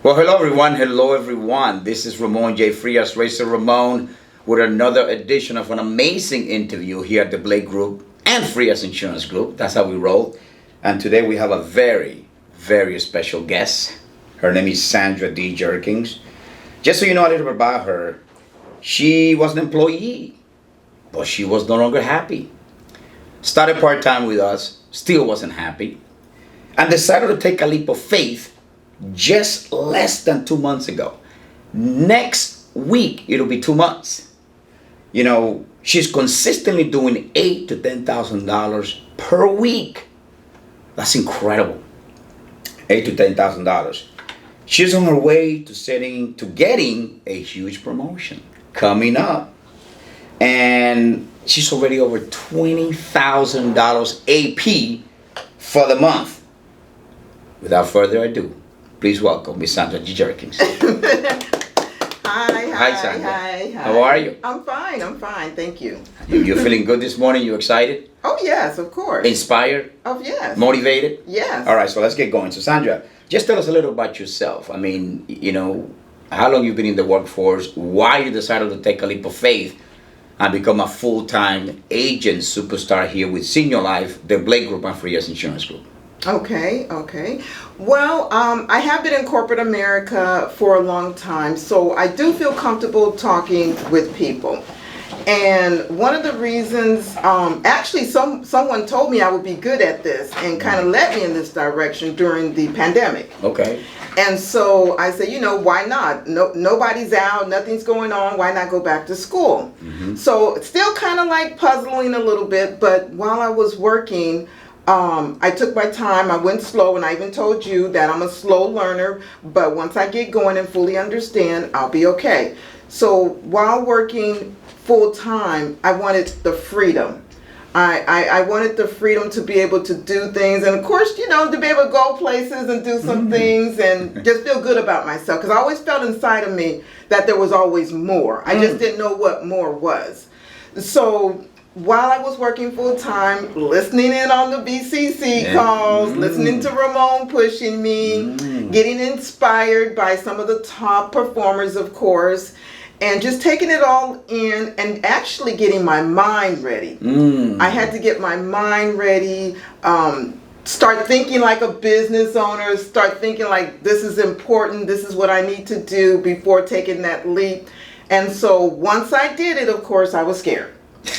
Well, hello everyone. Hello everyone. This is Ramon J. Frias, Racer Ramon, with another edition of an amazing interview here at the Blake Group and Frias Insurance Group. That's how we roll. And today we have a very, very special guest. Her name is Sandra Dee Jerkins. Just so you know a little bit about her, she was an employee, but she was no longer happy. Started part-time with us, still wasn't happy, and decided to take a leap of faith just less than 2 months ago. Next week, it'll be 2 months. You know, she's consistently doing $8,000 to $10,000 per week. That's incredible. $8,000 to $10,000. She's on her way to getting a huge promotion coming up, and she's already over $20,000 AP for the month. Without further ado, please welcome Miss Sandra Dee Jerkins. Hi, Sandra. hi. How are you? I'm fine, thank you. You feeling good this morning? You excited? Oh yes, of course. Inspired? Oh yes. Motivated? Yes. All right, so let's get going. So Sandra, just tell us a little about yourself. I mean, you know, how long you've been in the workforce, why you decided to take a leap of faith and become a full-time agent superstar here with Senior Life, the Blake Group and Frias Insurance Group. Okay. Well, I have been in corporate America for a long time, so I do feel comfortable talking with people. And one of the reasons, actually someone told me I would be good at this and kind of led me in this direction during the pandemic. Okay. And so I said, you know, why not? Nobody's out, nothing's going on, why not go back to school? Mm-hmm. So it's still kind of like puzzling a little bit, but while I was working, I took my time, I went slow, and I even told you that I'm a slow learner, but once I get going and fully understand, I'll be okay. So while working full time, I wanted the freedom. I wanted the freedom to be able to do things, and of course, you know, to be able to go places and do some things and just feel good about myself, because I always felt inside of me that there was always more. I just didn't know what more was. So while I was working full time, listening in on the BCC calls, listening to Ramon pushing me, getting inspired by some of the top performers, of course, and just taking it all in and actually getting my mind ready. I had to get my mind ready, start thinking like a business owner, start thinking like this is important, this is what I need to do before taking that leap. And so once I did it, of course, I was scared.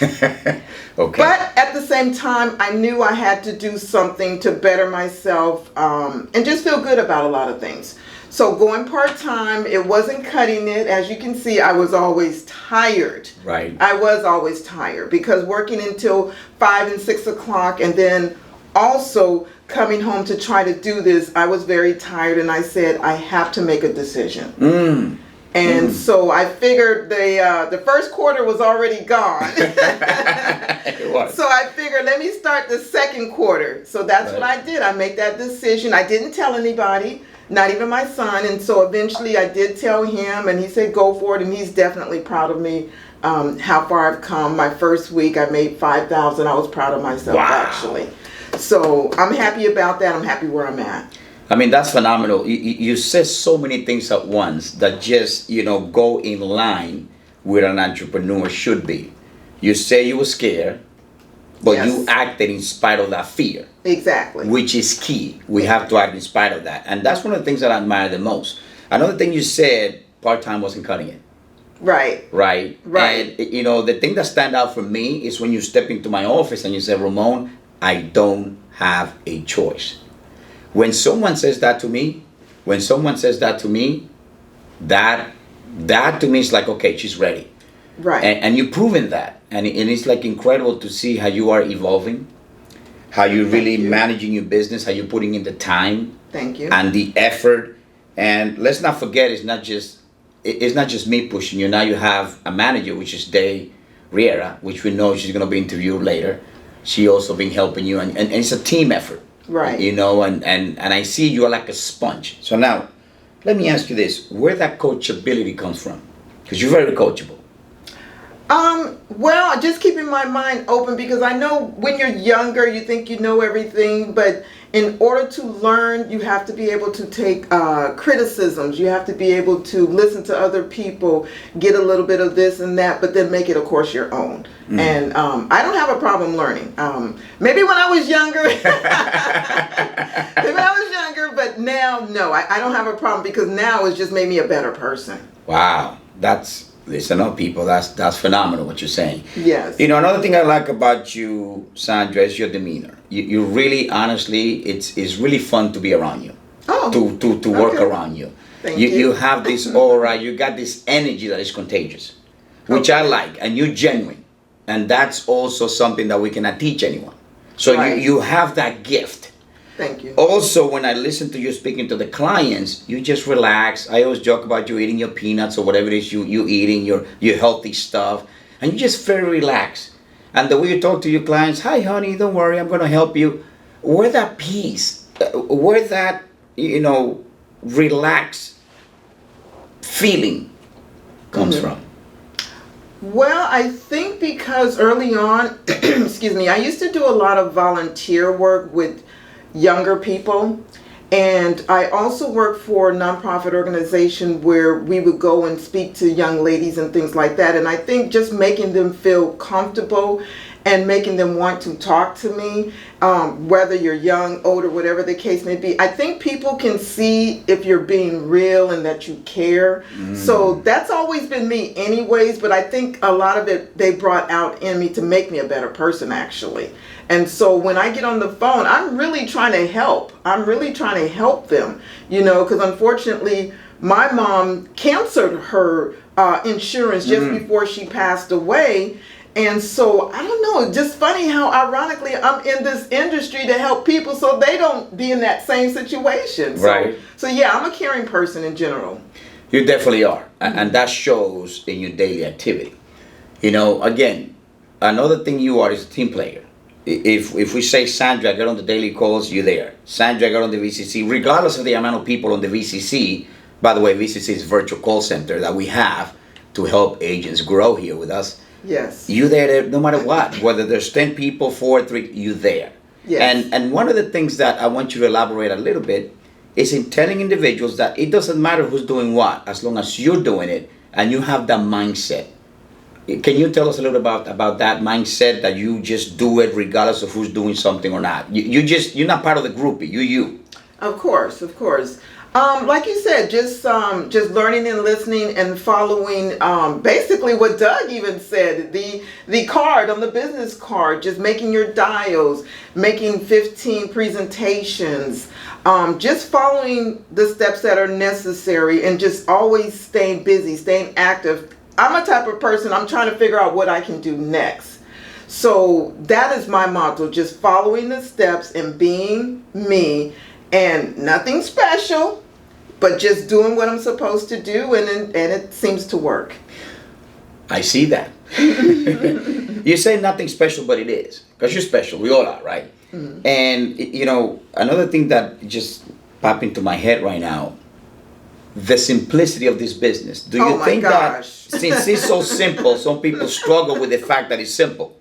Okay. But at the same time, I knew I had to do something to better myself and just feel good about a lot of things. So going part-time, it wasn't cutting it. As you can see, I was always tired. Right. I was always tired because working until 5 and 6 o'clock and then also coming home to try to do this, I was very tired, and I said, I have to make a decision. And so I figured the first quarter was already gone. It was. So I figured, let me start the second quarter. So that's what I did. I made that decision. I didn't tell anybody, not even my son. And so eventually I did tell him, and he said, go for it. And he's definitely proud of me, how far I've come. My first week, I made $5,000. I was proud of myself, actually. So I'm happy about that. I'm happy where I'm at. I mean, that's phenomenal. You said so many things at once that just, you know, go in line with an entrepreneur should be. You say you were scared, but you acted in spite of that fear. Exactly. Which is key. We have to act in spite of that. And that's one of the things that I admire the most. Another thing you said, part-time wasn't cutting it. Right. And, you know, the thing that stand out for me is when you step into my office and you say, Ramon, I don't have a choice. When someone says that to me, that to me is like, okay, she's ready. Right. And you've proven that. And it's like incredible to see how you are evolving, how you're really managing your business, how you're putting in the time. Thank you. And the effort. And let's not forget, it's not just me pushing you. Now you have a manager, which is Day Riera, which we know she's going to be interviewed later. She also been helping you. And it's a team effort. Right. You know, and I see you are like a sponge. So now, let me ask you this. Where that coachability comes from? Because you're very coachable. Well, just keeping my mind open because I know when you're younger, you think you know everything, but in order to learn, you have to be able to take criticisms. You have to be able to listen to other people, get a little bit of this and that, but then make it, of course, your own. And I don't have a problem learning. Maybe when I was younger, but now, no, I don't have a problem because now it's just made me a better person. Wow, listen up, people. That's phenomenal what you're saying. Yes. You know, another thing I like about you, Sandra, is your demeanor. You really, honestly, it's really fun to be around you. Oh. To work around you. Thank you. You have this aura. You got this energy that is contagious, which I like, and you're genuine, and that's also something that we cannot teach anyone. So Right. you have that gift. Thank you. Also, when I listen to you speaking to the clients, you just relax. I always joke about you eating your peanuts or whatever it is you eating, your healthy stuff, and you just very relaxed. And the way you talk to your clients, hi honey, don't worry, I'm gonna help you. Where that peace, where that relaxed feeling comes from. Well, I think because early on, excuse me, I used to do a lot of volunteer work with younger people. And I also worked for a nonprofit organization where we would go and speak to young ladies and things like that. And I think just making them feel comfortable and making them want to talk to me, whether you're young, older, whatever the case may be. I think people can see if you're being real and that you care. So that's always been me anyways, but I think a lot of it they brought out in me to make me a better person, actually. And so when I get on the phone, I'm really trying to help. I'm really trying to help them, because unfortunately, my mom canceled her insurance just before she passed away. And so, I don't know, just funny how ironically I'm in this industry to help people so they don't be in that same situation. Right. So yeah, I'm a caring person in general. You definitely are. And that shows in your daily activity. Again, another thing you are is a team player. If we say, Sandra, get on the daily calls, you're there. Sandra, get on the VCC, regardless of the amount of people on the VCC. By the way, VCC is a virtual call center that we have to help agents grow here with us. Yes. You there no matter what, whether there's 10 people, 4, 3, you there. Yes. And one of the things that I want you to elaborate a little bit is in telling individuals that it doesn't matter who's doing what, as long as you're doing it and you have that mindset. Can you tell us a little about that mindset that you just do it regardless of who's doing something or not? You're not part of the group. You. Of course. Like you said, just learning and listening and following basically what Doug even said, the card on the business card, just making your dials, making 15 presentations, just following the steps that are necessary and just always staying busy, staying active. I'm a type of person, I'm trying to figure out what I can do next. So that is my motto, just following the steps and being me. And nothing special, but just doing what I'm supposed to do, and it seems to work. I see that. You say nothing special, but it is. Because you're special. We all are, right? Mm-hmm. And, another thing that just popped into my head right now, the simplicity of this business. Do you think that since it's so simple, some people struggle with the fact that it's simple,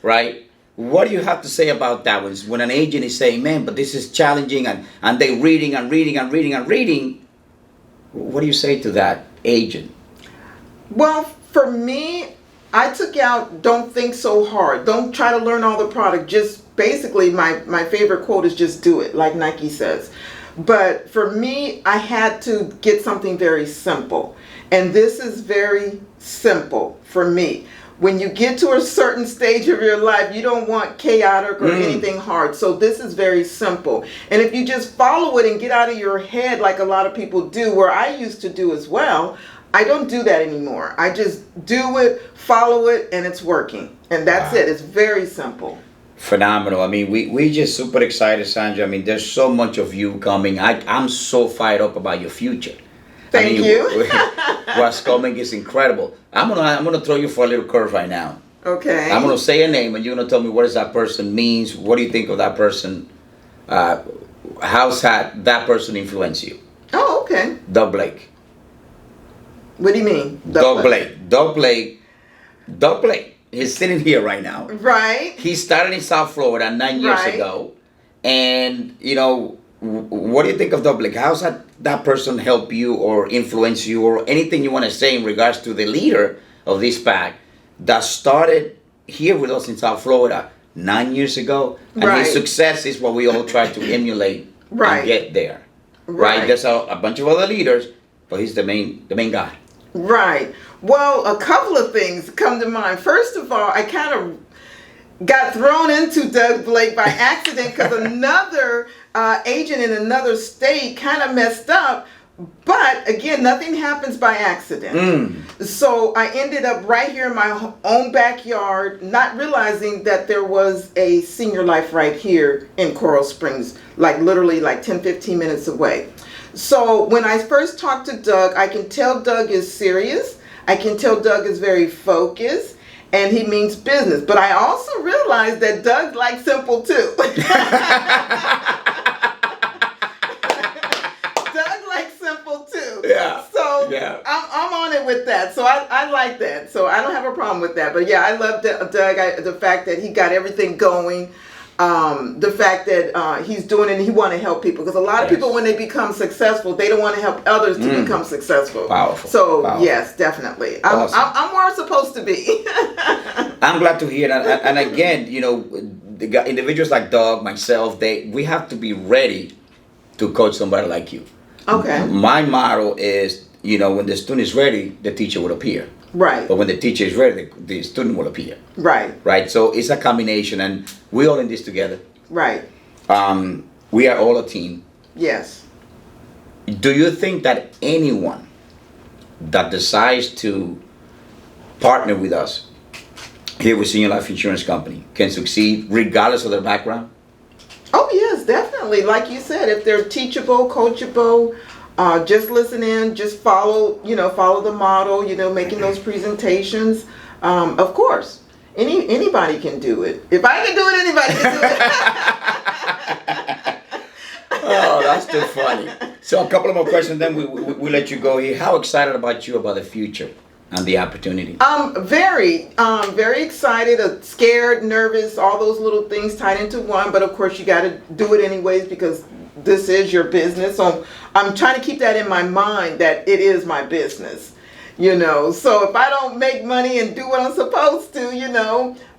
right? What do you have to say about that when an agent is saying, man, but this is challenging and they reading. What do you say to that agent? Well, for me, I took out don't think so hard. Don't try to learn all the product. Just basically my favorite quote is just do it, like Nike says. But for me, I had to get something very simple. And this is very simple for me. When you get to a certain stage of your life, you don't want chaotic or anything hard. So this is very simple. And if you just follow it and get out of your head like a lot of people do, where I used to do as well, I don't do that anymore. I just do it, follow it, and it's working. And that's it. It's very simple. Phenomenal. I mean, we just super excited, Sandra. I mean, there's so much of you coming. I'm so fired up about your future. Thank you. What's coming is incredible. I'm gonna throw you for a little curve right now. Okay. I'm gonna say a name and you're gonna tell me what does that person means. What do you think of that person? How's that person influence you? Oh, okay. Doug Blake. What do you mean? Doug Blake. Doug Blake Doug Blake, he's sitting here right now. Right. He started in South Florida 9 years Right. ago. And, you know, what do you think of Doug Blake? How's that person help you or influence you or anything you want to say in regards to the leader of this pack that started here with us in South Florida 9 years ago? And Right. his success is what we all try to emulate Right. and get there. Right? Right. There's a bunch of other leaders, but he's the main guy. Right. Well, a couple of things come to mind. First of all, I kind of got thrown into Doug Blake by accident because another agent in another state kind of messed up. But again, nothing happens by accident. So I ended up right here in my own backyard, not realizing that there was a senior life right here in Coral Springs, like literally like 10, 15 minutes away. So when I first talked to Doug, I can tell Doug is serious. I can tell Doug is very focused. And he means business. But I also realized that Doug likes simple too. Doug likes simple too. Yeah. So Yeah. I'm on it with that. So I like that. So I don't have a problem with that. But yeah, I love Doug. The fact that he got everything going. The fact that he's doing it and he want to help people. Because a lot of people, when they become successful, they don't want to help others to become successful. Powerful. So Powerful. yes, definitely. Awesome. I'm where I'm supposed to be. I'm glad to hear that. And again, you know, individuals like Doug, myself, we have to be ready to coach somebody like you. Okay. My motto is, you know, when the student is ready, the teacher will appear. Right. But when the teacher is ready, the student will appear. Right. Right. So it's a combination, and we're all in this together. Right. We are all a team. Yes. Do you think that anyone that decides to partner with us here with Senior Life Insurance Company can succeed regardless of their background? Oh yes, definitely. Like you said, if they're teachable, coachable, just listen in, just follow the model, making those presentations. Of course, anybody can do it. If I can do it, anybody can do it. Oh, that's too funny. So a couple of more questions, then we'll let you go here. How excited about the future and the opportunity? Very excited, scared, nervous, all those little things tied into one. But of course, you got to do it anyways because this is your business. So I'm trying to keep that in my mind that it is my business. So if I don't make money and do what I'm supposed to,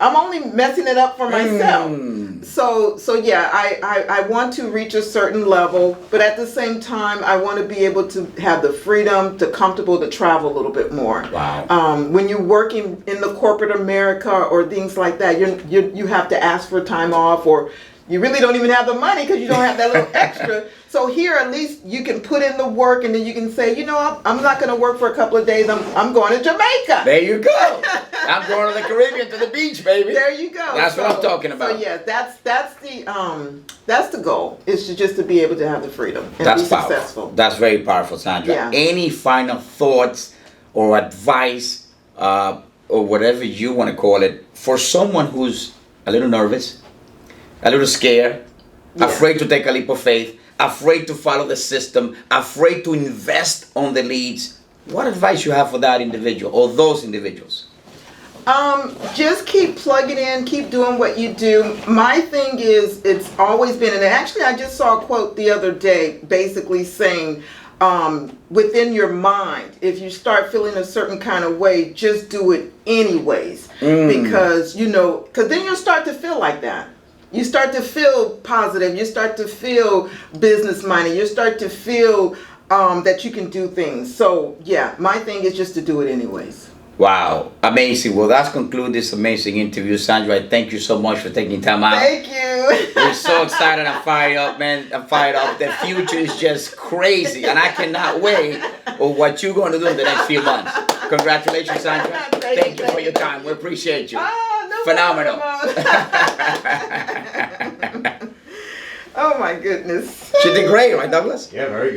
I'm only messing it up for myself. So yeah, I want to reach a certain level, but at the same time, I want to be able to have the freedom, comfortable to travel a little bit more. Wow. When you're working in the corporate America or things like that, you have to ask for time off, or you really don't even have the money because you don't have that little extra. So here, at least you can put in the work, and then you can say, I'm not going to work for a couple of days. I'm going to Jamaica. There you go. I'm going to the Caribbean, to the beach, baby. There you go. That's what I'm talking about. So yeah, that's the goal. Is just to be able to have the freedom and That's be powerful. successful. That's very powerful, Sandra. Yeah. Any final thoughts or advice or whatever you want to call it for someone who's a little nervous, a little scared, afraid to take a leap of faith, afraid to follow the system, afraid to invest on the leads? What advice you have for that individual or those individuals? Just keep plugging in, keep doing what you do. My thing is, it's always been, and actually I just saw a quote the other day basically saying, within your mind, if you start feeling a certain kind of way, just do it anyways. Because, because then you'll start to feel like that. You start to feel positive. You start to feel business minded. You start to feel that you can do things. So yeah, my thing is just to do it anyways. Wow. Amazing. Well, that's conclude this amazing interview. Sandra, I thank you so much for taking time out. Thank you. We're so excited and fired up, man. I'm fired up. The future is just crazy, and I cannot wait for what you're going to do in the next few months. Congratulations, Sandra. Thank you for your time. We appreciate you. No Phenomenal. Oh, my goodness. She did great, right, Douglas? Yeah, very good.